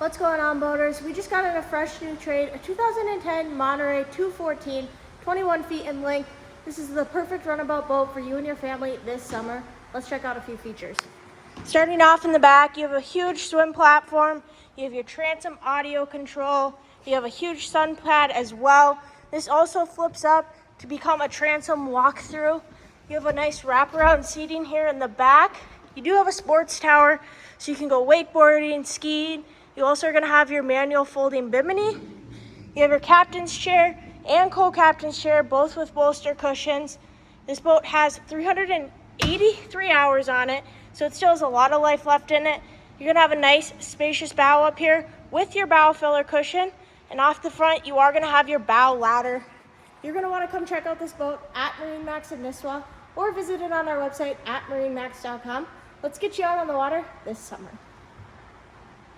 What's going on, boaters? We just got in a fresh new trade, a 2010 Monterey 214, 21 feet in length. This is the perfect runabout boat for you and your family this summer. Let's check out a few features. Starting off in the back, you have a huge swim platform. You have your transom audio control. You have a huge sun pad as well. This also flips up to become a transom walkthrough. You have a nice wraparound seating here in the back. You do have a sports tower, so you can go wakeboarding, skiing. You also are going to have your manual folding bimini. You have your captain's chair and co-captain's chair, both with bolster cushions. This boat has 383 hours on it, so it still has a lot of life left in it. You're going to have a nice spacious bow up here with your bow filler cushion. And off the front, you are going to have your bow ladder. You're going to want to come check out this boat at MarineMax Nisswa or visit it on our website at MarineMax.com. Let's get you out on the water this summer.